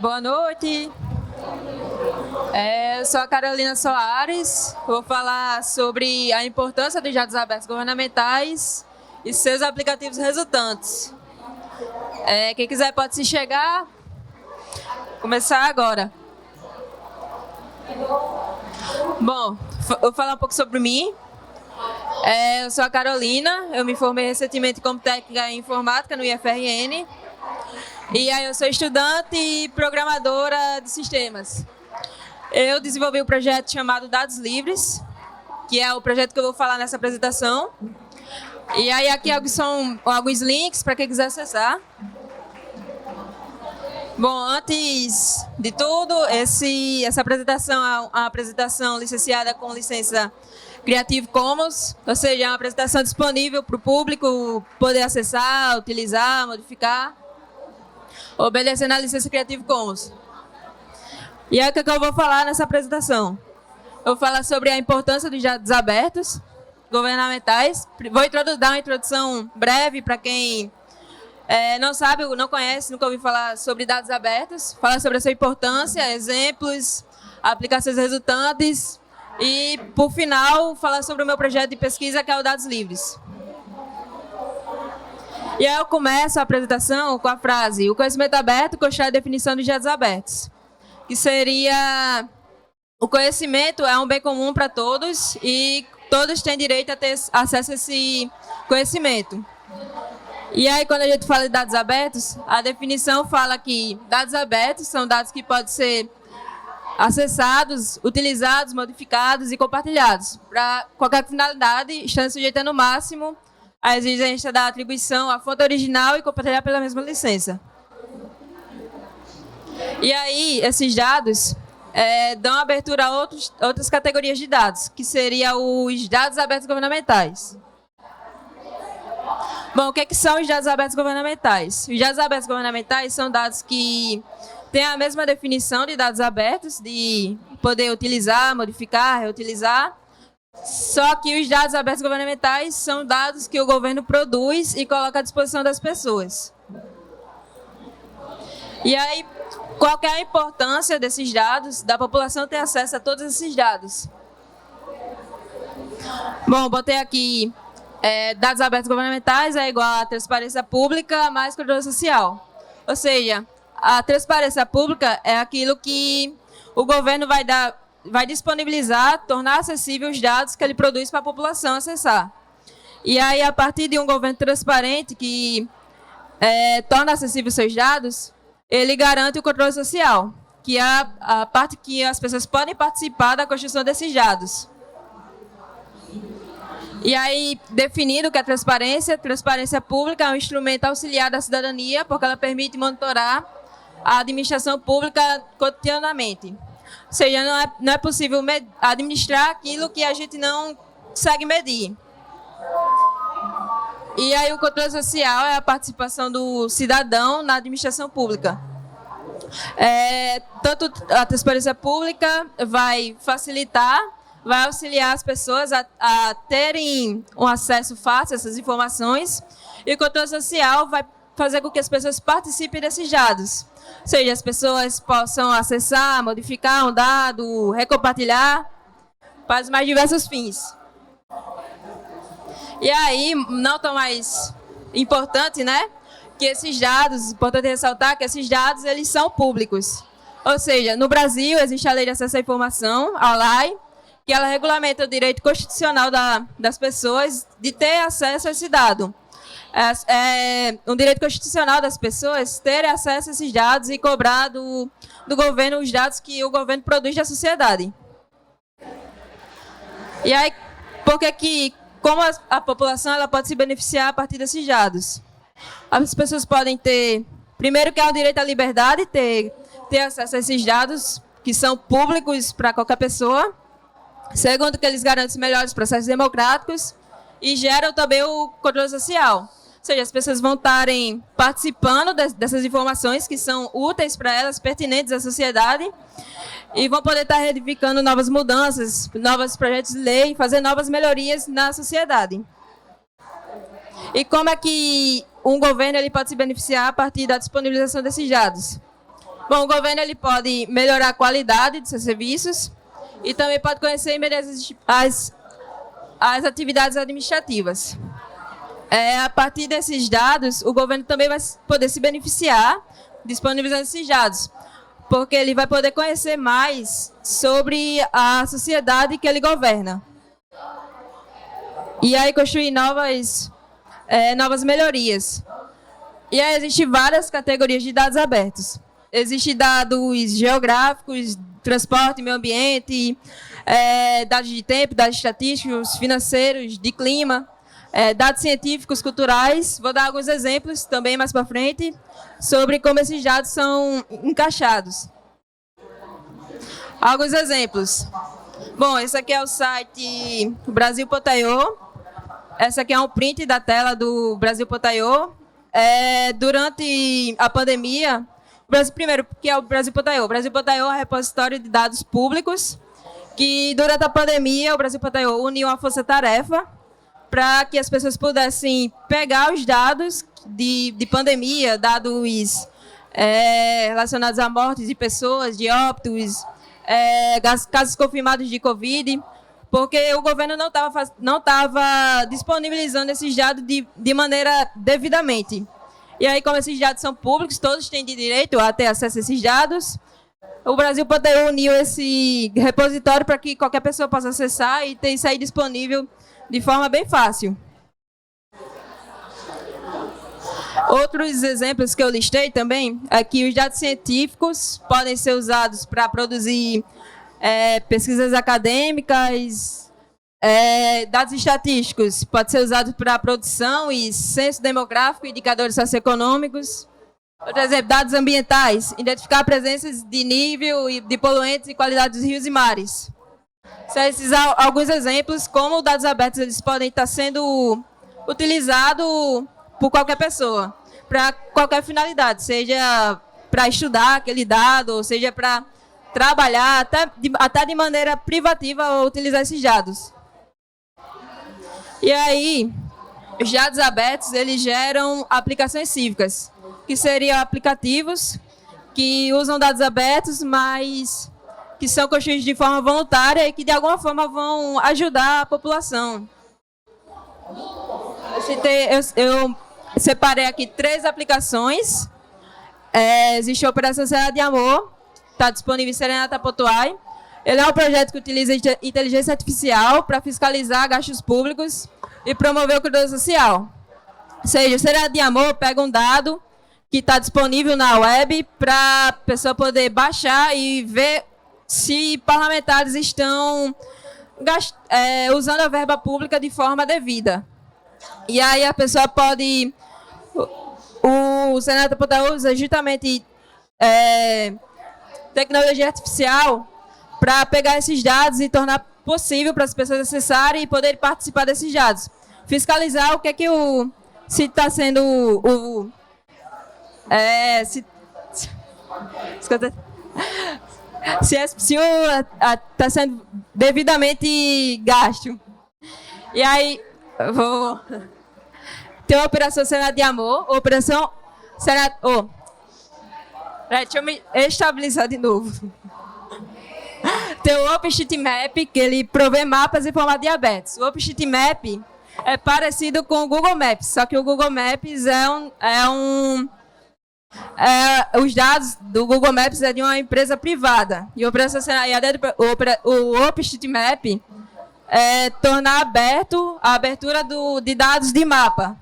Boa noite. Eu sou a Carolina Soares, vou falar sobre a importância dos dados abertos governamentais e seus aplicativos resultantes. Quem quiser pode se chegar. Começar agora. Bom, vou falar um pouco sobre mim. Eu sou a Carolina, eu me formei recentemente como técnica em informática no IFRN. E aí eu sou estudante e programadora de sistemas. Eu desenvolvi um projeto chamado Dados Livres, que é o projeto que eu vou falar nessa apresentação. E aí aqui são alguns links para quem quiser acessar. Bom, antes de tudo, essa apresentação é uma apresentação licenciada com licença Creative Commons, ou seja, é uma apresentação disponível para o público poder acessar, utilizar, modificar, obedecendo à licença Creative Commons. E é o que eu vou falar nessa apresentação. Eu vou falar sobre a importância dos dados abertos governamentais. Vou dar uma introdução breve para quem não sabe, não conhece, nunca ouviu falar sobre dados abertos. Falar sobre a sua importância, exemplos, aplicações resultantes. E, por final, falar sobre o meu projeto de pesquisa, que é o Dados Livres. E aí eu começo a apresentação com a frase: o conhecimento aberto constrói a definição dos dados abertos. Que seria: o conhecimento é um bem comum para todos e todos têm direito a ter acesso a esse conhecimento. E aí, quando a gente fala de dados abertos, a definição fala que dados abertos são dados que podem ser acessados, utilizados, modificados e compartilhados para qualquer finalidade, estando sujeito no máximo à exigência da atribuição à fonte original e compartilhar pela mesma licença. E aí, esses dados dão abertura a outras categorias de dados, que seriam os dados abertos governamentais. Bom, o que são os dados abertos governamentais? Os dados abertos governamentais são dados que têm a mesma definição de dados abertos, de poder utilizar, modificar, reutilizar. Só que os dados abertos governamentais são dados que o governo produz e coloca à disposição das pessoas. E aí, qual que é a importância desses dados, da população ter acesso a todos esses dados? Bom, botei aqui dados abertos governamentais é igual a transparência pública mais controle social. Ou seja, a transparência pública é aquilo que o governo vai disponibilizar, tornar acessível os dados que ele produz para a população acessar. E aí, a partir de um governo transparente que torna acessível os seus dados, ele garante o controle social, que é a parte que as pessoas podem participar da construção desses dados. E aí, definido que a transparência pública é um instrumento auxiliar da cidadania, porque ela permite monitorar a administração pública cotidianamente. Ou seja, não é possível administrar aquilo que a gente não consegue medir. E aí, o controle social é a participação do cidadão na administração pública. Tanto a transparência pública vai facilitar, vai auxiliar as pessoas a terem um acesso fácil a essas informações, e o controle social vai fazer com que as pessoas participem desses dados. Ou seja, as pessoas possam acessar, modificar um dado, recompartilhar para os mais diversos fins. E aí, não tão mais importante, né? Que esses dados, importante ressaltar que esses dados, eles são públicos. Ou seja, no Brasil existe a Lei de Acesso à Informação, a LAI, que ela regulamenta o direito constitucional das pessoas de ter acesso a esse dado. É um direito constitucional das pessoas terem acesso a esses dados e cobrar do governo os dados que o governo produz da sociedade. E aí, como a população ela pode se beneficiar a partir desses dados? As pessoas podem ter, primeiro, que é o direito à liberdade, ter acesso a esses dados que são públicos para qualquer pessoa. Segundo, que eles garantem melhores processos democráticos e geram também o controle social. Ou seja, as pessoas vão estarem participando dessas informações que são úteis para elas, pertinentes à sociedade, e vão poder estar retificando novas mudanças, novos projetos de lei, fazer novas melhorias na sociedade. E como é que um governo ele pode se beneficiar a partir da disponibilização desses dados? Bom, o governo ele pode melhorar a qualidade de seus serviços e também pode conhecer as atividades administrativas. A partir desses dados, o governo também vai poder se beneficiar disponibilizando esses dados, porque ele vai poder conhecer mais sobre a sociedade que ele governa. E aí construir novas melhorias. E aí existem várias categorias de dados abertos. Existem dados geográficos, transporte, meio ambiente, dados de tempo, dados estatísticos, financeiros, de clima, dados científicos, culturais. Vou dar alguns exemplos também mais para frente sobre como esses dados são encaixados. Alguns exemplos. Bom, esse aqui é o site Brasil.io. Essa aqui é um print da tela do Brasil.io. Durante a pandemia, primeiro, que é o Brasil.io? O Brasil.io é um repositório de dados públicos que, durante a pandemia, o Brasil.io uniu uma força-tarefa para que as pessoas pudessem pegar os dados de pandemia, dados relacionados a mortes de pessoas, de óbitos, casos confirmados de Covid, porque o governo não estava disponibilizando esses dados de maneira devidamente. E aí, como esses dados são públicos, todos têm direito a ter acesso a esses dados, o Brasil.io uniu esse repositório para que qualquer pessoa possa acessar e ter isso aí disponível de forma bem fácil. Outros exemplos que eu listei também é que os dados científicos podem ser usados para produzir pesquisas acadêmicas, dados estatísticos podem ser usados para produção e censo demográfico, indicadores socioeconômicos. Por exemplo, dados ambientais, identificar presenças de nível de poluentes e qualidade dos rios e mares. São esses alguns exemplos, como dados abertos eles podem estar sendo utilizados por qualquer pessoa, para qualquer finalidade, seja para estudar aquele dado, ou seja para trabalhar, até de maneira privativa, ou utilizar esses dados. E aí, os dados abertos eles geram aplicações cívicas, que seriam aplicativos que usam dados abertos, mas que são construídos de forma voluntária e que, de alguma forma, vão ajudar a população. Eu separei aqui 3 aplicações. Existe a Operação Serenata de Amor, está disponível em Serenata.ai. Ele é um projeto que utiliza inteligência artificial para fiscalizar gastos públicos e promover o cuidado social. Ou seja, o Serenata de Amor pega um dado que está disponível na web para a pessoa poder baixar e ver se parlamentares estão usando a verba pública de forma devida. E aí a pessoa pode... O Serenata.ai usa justamente tecnologia artificial para pegar esses dados e tornar possível para as pessoas acessarem e poderem participar desses dados. Fiscalizar o que é que se está sendo se está sendo devidamente gasto. E aí, tem a Operação Serenata de Amor, Operação Serenata... deixa eu me estabilizar de novo. Tem o OpenStreetMap, que ele provê mapas em formato de abertos. O OpenStreetMap é parecido com o Google Maps, só que o Google Maps os dados do Google Maps é de uma empresa privada. E o OpenStreetMap torna aberto a abertura de dados de mapa.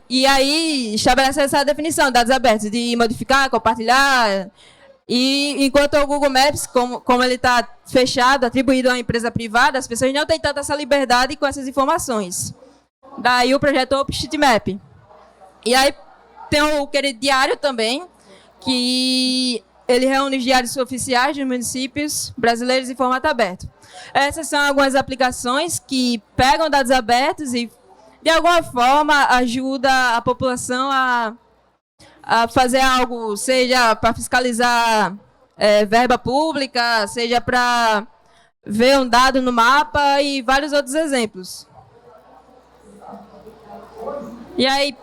E aí estabelece essa definição, dados abertos, de modificar, compartilhar. E enquanto o Google Maps, como ele está fechado, atribuído a uma empresa privada, as pessoas não têm tanta essa liberdade com essas informações. Daí o projeto OpenStreetMap. E aí tem o querido diário também, que ele reúne os diários oficiais dos municípios brasileiros em formato aberto. Essas são algumas aplicações que pegam dados abertos e, de alguma forma, ajuda a população a fazer algo, seja para fiscalizar verba pública, seja para ver um dado no mapa e vários outros exemplos. E aí,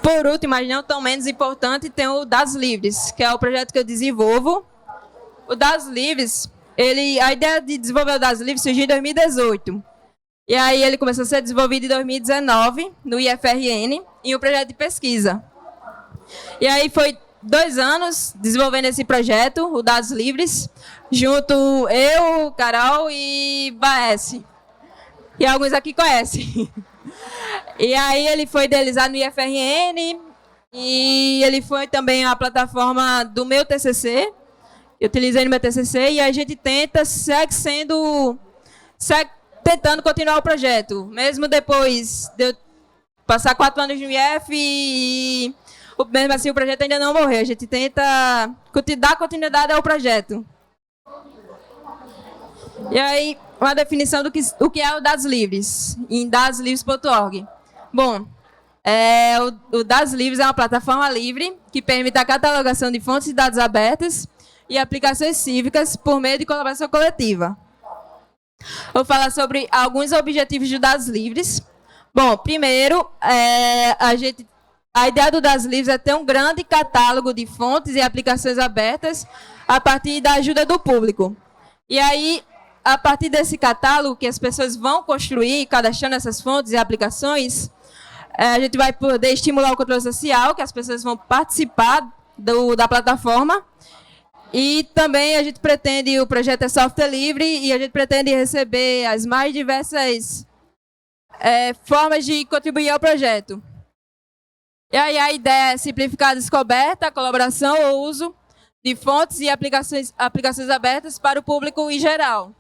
por último, mas não tão menos importante, tem o Das Livres, que é o projeto que eu desenvolvo. O Das Livres, a ideia de desenvolver o Das Livres surgiu em 2018. E aí ele começou a ser desenvolvido em 2019, no IFRN, em um projeto de pesquisa. E aí foi 2 anos desenvolvendo esse projeto, o Das Livres, junto eu, Carol e Baes. E alguns aqui conhecem. E aí ele foi idealizado no IFRN e ele foi também a plataforma do meu TCC. Eu utilizei no meu TCC e a gente segue tentando continuar o projeto. Mesmo depois de eu passar 4 anos no IF e mesmo assim o projeto ainda não morreu. A gente tenta dar continuidade ao projeto. E aí, uma definição do que é o Das Livres, em daslivres.org. Bom, o Das Livres é uma plataforma livre que permite a catalogação de fontes de dados abertas e aplicações cívicas por meio de colaboração coletiva. Vou falar sobre alguns objetivos do Das Livres. Bom, primeiro, a ideia do Das Livres é ter um grande catálogo de fontes e aplicações abertas a partir da ajuda do público. E aí, a partir desse catálogo que as pessoas vão construir, cadastrando essas fontes e aplicações, a gente vai poder estimular o controle social, que as pessoas vão participar da plataforma. E também a gente pretende, o projeto é software livre, e a gente pretende receber as mais diversas formas de contribuir ao projeto. E aí a ideia é simplificar a descoberta, a colaboração ou uso de fontes e aplicações abertas para o público em geral.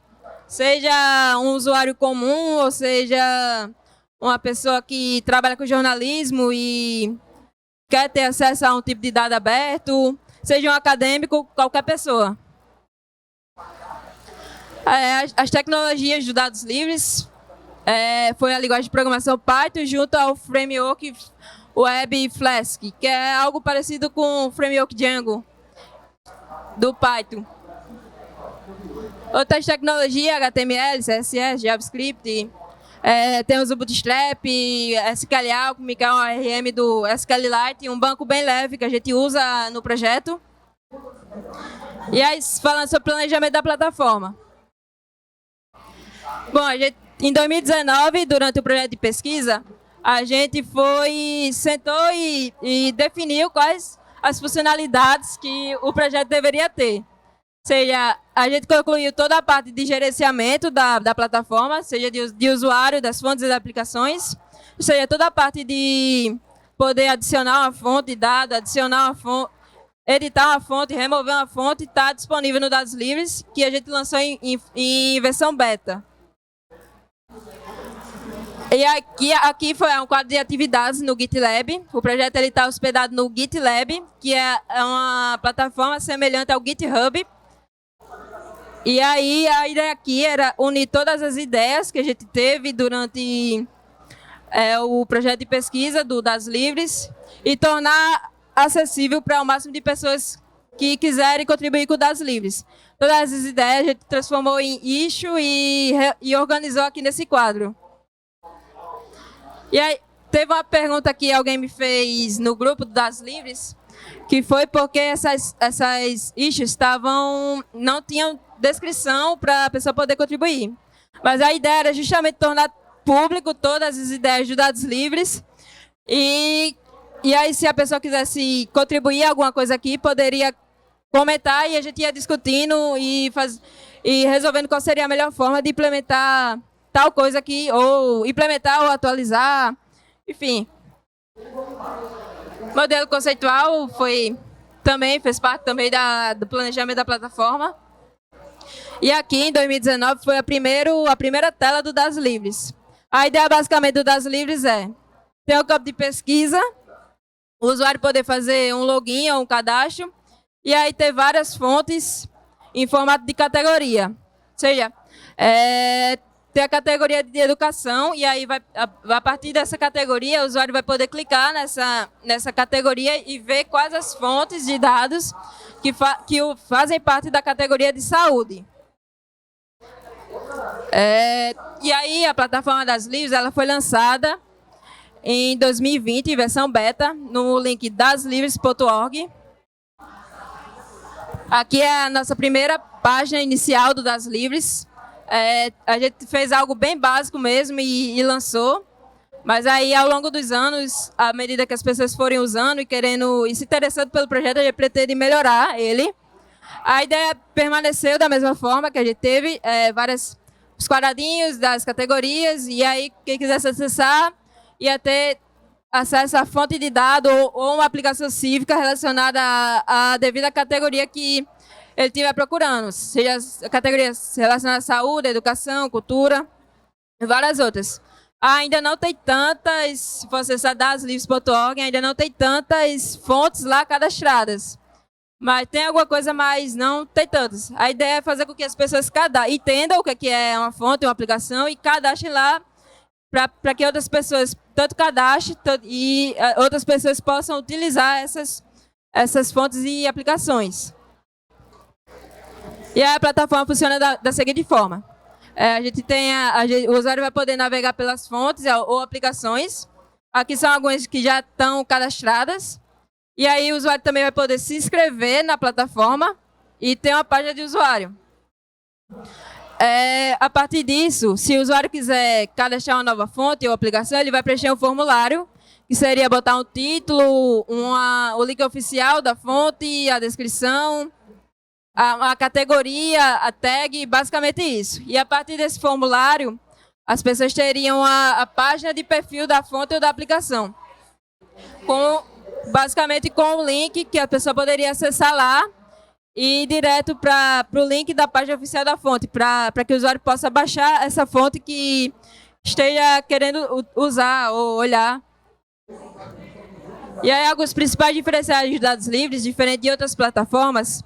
Seja um usuário comum, ou seja uma pessoa que trabalha com jornalismo e quer ter acesso a um tipo de dado aberto, seja um acadêmico, qualquer pessoa. As tecnologias de dados livres foi a linguagem de programação Python junto ao framework Web Flask, que é algo parecido com o framework Django do Python. Outras tecnologias, HTML, CSS, JavaScript, temos o Bootstrap, SQL Alchemy, que é um ORM do SQLite, um banco bem leve que a gente usa no projeto. E aí, falando sobre o planejamento da plataforma. Bom, em 2019, durante o projeto de pesquisa, a gente sentou e definiu quais as funcionalidades que o projeto deveria ter. Ou seja, a gente concluiu toda a parte de gerenciamento da plataforma, seja de usuário, das fontes e das aplicações, ou seja, toda a parte de poder adicionar uma fonte de dado, adicionar uma fonte, editar uma fonte, remover uma fonte, está disponível no Dados Livres, que a gente lançou em versão beta. E aqui foi um quadro de atividades no GitLab. O projeto está hospedado no GitLab, que é uma plataforma semelhante ao GitHub. E aí a ideia aqui era unir todas as ideias que a gente teve durante o projeto de pesquisa Das Livres e tornar acessível para o máximo de pessoas que quiserem contribuir com o Das Livres. Todas as ideias a gente transformou em issue e organizou aqui nesse quadro. E aí, teve uma pergunta que alguém me fez no grupo Das Livres, que foi porque essas issues não tinham descrição para a pessoa poder contribuir. Mas a ideia era justamente tornar público todas as ideias de Dados Livres. E aí, se a pessoa quisesse contribuir alguma coisa aqui, poderia comentar e a gente ia discutindo e resolvendo qual seria a melhor forma de implementar tal coisa aqui, ou implementar ou atualizar, enfim. O modelo conceitual fez parte também do planejamento da plataforma. E aqui, em 2019, foi a primeira tela do Das Livres. A ideia, basicamente, do Das Livres ter um campo de pesquisa, o usuário poder fazer um login ou um cadastro, e aí ter várias fontes em formato de categoria. Ou seja, ter a categoria de educação, e aí a partir dessa categoria, o usuário vai poder clicar nessa categoria e ver quais as fontes de dados que fazem parte da categoria de saúde. E aí a plataforma Das Livres ela foi lançada em 2020, versão beta, no link daslivres.org. Aqui é a nossa primeira página inicial do Das Livres. A gente fez algo bem básico mesmo e lançou. Mas aí, ao longo dos anos, à medida que as pessoas forem usando e se interessando pelo projeto, a gente pretende melhorar ele. A ideia permaneceu da mesma forma que a gente teve, os quadradinhos das categorias, e aí quem quisesse acessar ia ter acesso à fonte de dados ou uma aplicação cívica relacionada à devida categoria que ele estiver procurando, seja as categorias relacionadas à saúde, educação, cultura e várias outras. Ainda não tem tantas, se você acessar daslivres.org, ainda não tem tantas fontes lá cadastradas. Mas tem alguma coisa, mas não tem tantas. A ideia é fazer com que as pessoas entendam o que é uma fonte, uma aplicação, e cadastrem lá para que outras pessoas tanto cadastrem e outras pessoas possam utilizar essas fontes e aplicações. E a plataforma funciona da seguinte forma. O usuário vai poder navegar pelas fontes ou aplicações. Aqui são algumas que já estão cadastradas. E aí o usuário também vai poder se inscrever na plataforma e ter uma página de usuário. A partir disso, se o usuário quiser cadastrar uma nova fonte ou aplicação, ele vai preencher um formulário, que seria botar um título, o link oficial da fonte, a descrição, a categoria, a tag, basicamente isso. E a partir desse formulário, as pessoas teriam a página de perfil da fonte ou da aplicação, basicamente com o link que a pessoa poderia acessar lá e ir direto para o link da página oficial da fonte, para que o usuário possa baixar essa fonte que esteja querendo usar ou olhar. E aí, alguns principais diferenciais dos dados livres, diferente de outras plataformas,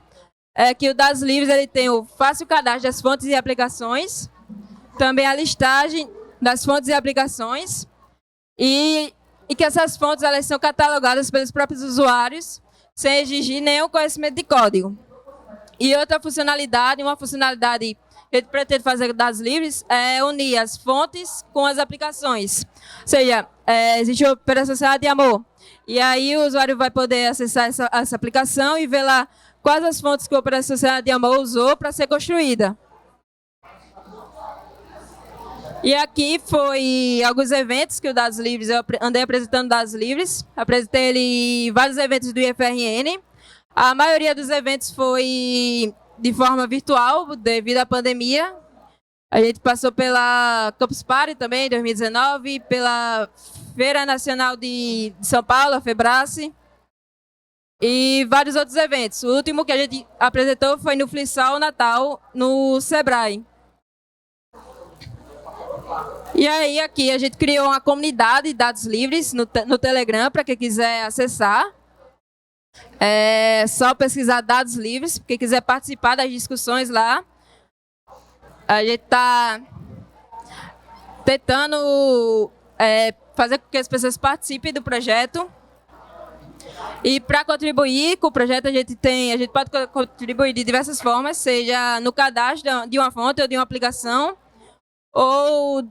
é que o Dados Livres ele tem o fácil cadastro das fontes e aplicações, também a listagem das fontes e aplicações, e que essas fontes elas são catalogadas pelos próprios usuários, sem exigir nenhum conhecimento de código. E outra funcionalidade, uma funcionalidade que a gente pretende fazer com Dados Livres, é unir as fontes com as aplicações. Ou seja, existe a Operação Sociedade de Amor. E aí o usuário vai poder acessar essa aplicação e ver lá quais as fontes que a Operação Sociedade de Amor usou para ser construída. E aqui foi alguns eventos que o Dados Livres, eu andei apresentando Dados Livres, apresentei ele em vários eventos do IFRN. A maioria dos eventos foi de forma virtual, devido à pandemia. A gente passou pela Campus Party também, em 2019, pela Feira Nacional de São Paulo, a Febrace, e vários outros eventos. O último que a gente apresentou foi no Flissal Natal, no Sebrae. E aí, aqui, a gente criou uma comunidade de dados livres no Telegram, para quem quiser acessar. É só pesquisar dados livres, quem quiser participar das discussões lá. A gente está tentando fazer com que as pessoas participem do projeto. E para contribuir com o projeto, a gente pode contribuir de diversas formas, seja no cadastro de uma fonte ou de uma aplicação, ou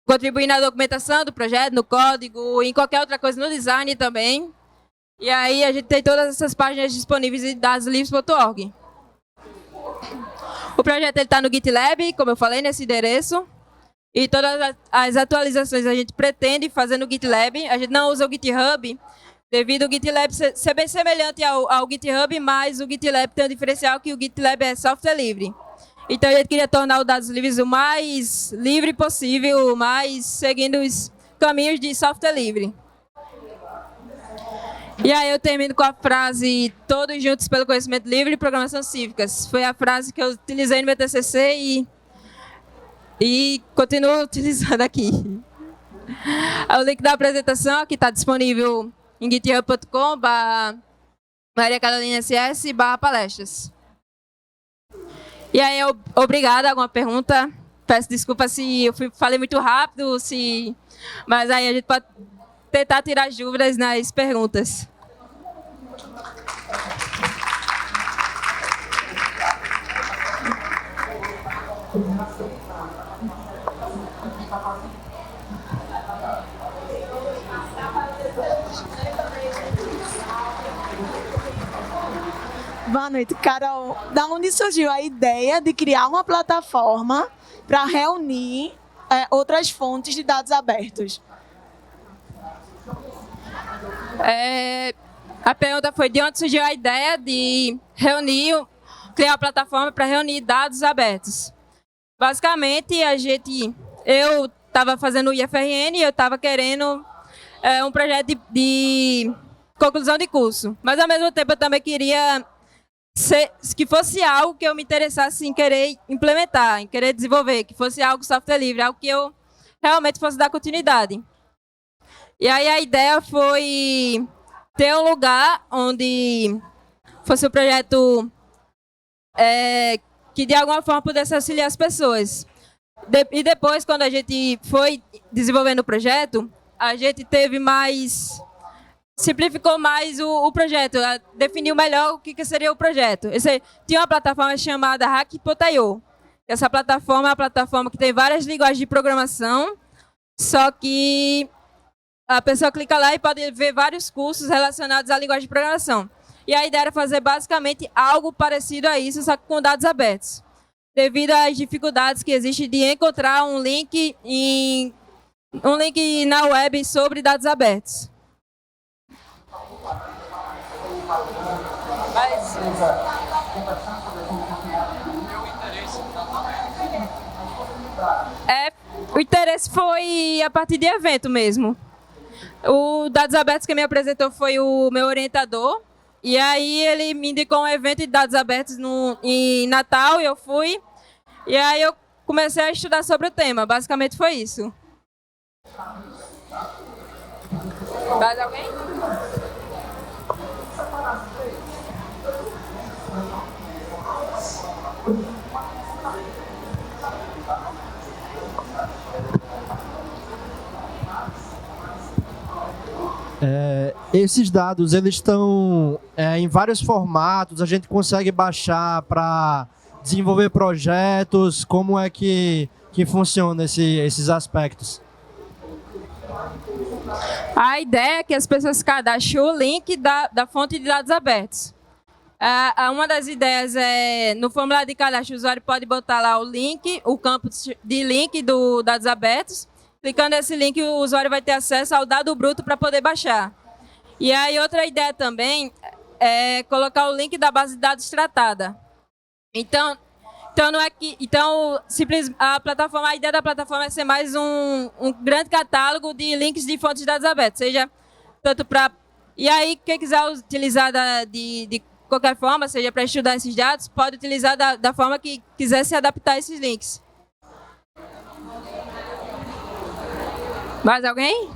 contribuir na documentação do projeto, no código, em qualquer outra coisa, no design também. E aí a gente tem todas essas páginas disponíveis em daslivres.org. O projeto está no GitLab, como eu falei, nesse endereço. E todas as atualizações a gente pretende fazer no GitLab. A gente não usa o GitHub, devido ao GitLab ser bem semelhante ao GitHub, mas o GitLab tem um diferencial que o GitLab é software livre. Então, a gente queria tornar o Dados Livres o mais livre possível, mais seguindo os caminhos de software livre. E aí eu termino com a frase "Todos juntos pelo conhecimento livre e programação cívicas". Foi a frase que eu utilizei no meu TCC e continuo utilizando aqui. O link da apresentação aqui está disponível em github.com/mariacarolinass/palestras. E aí, obrigada. Alguma pergunta? Peço desculpa se eu falei muito rápido, mas aí a gente pode tentar tirar as dúvidas nas perguntas. Boa noite, Carol. Da onde surgiu a ideia de criar uma plataforma para reunir outras fontes de dados abertos? A pergunta foi de onde surgiu a ideia de criar uma plataforma para reunir dados abertos. Basicamente, eu estava fazendo o IFRN e eu estava querendo um projeto de conclusão de curso. Mas, ao mesmo tempo, eu também queria que fosse algo que eu me interessasse em querer implementar, em querer desenvolver, que fosse algo software livre, algo que eu realmente fosse dar continuidade. E aí a ideia foi ter um lugar onde fosse um projeto que de alguma forma pudesse auxiliar as pessoas. E depois, quando a gente foi desenvolvendo o projeto, a gente simplificou mais o projeto, definiu melhor o que seria o projeto. Tinha uma plataforma chamada Hack.io. Essa plataforma é uma plataforma que tem várias linguagens de programação, só que a pessoa clica lá e pode ver vários cursos relacionados à linguagem de programação. E a ideia era fazer basicamente algo parecido a isso, só que com dados abertos. Devido às dificuldades que existem de encontrar um link na web sobre dados abertos. O interesse foi a partir de evento mesmo. O Dados Abertos que me apresentou foi o meu orientador. E aí ele me indicou um evento de dados abertos em Natal e eu fui. E aí eu comecei a estudar sobre o tema. Basicamente foi isso. Mais alguém? Esses dados, eles estão em vários formatos, a gente consegue baixar para desenvolver projetos, como é que funciona esses aspectos? A ideia é que as pessoas cadastrem o link da fonte de dados abertos. Uma das ideias é, no formulário de cadastro, o usuário pode botar lá o campo de link do dados abertos. Clicando nesse link, o usuário vai ter acesso ao dado bruto para poder baixar. E aí, outra ideia também é colocar o link da base de dados tratada. Então não é que, a ideia da plataforma é ser mais um grande catálogo de links de fontes de dados abertos, seja tanto para. E aí, quem quiser utilizar de qualquer forma, seja para estudar esses dados, pode utilizar da forma que quiser se adaptar a esses links. Mais alguém?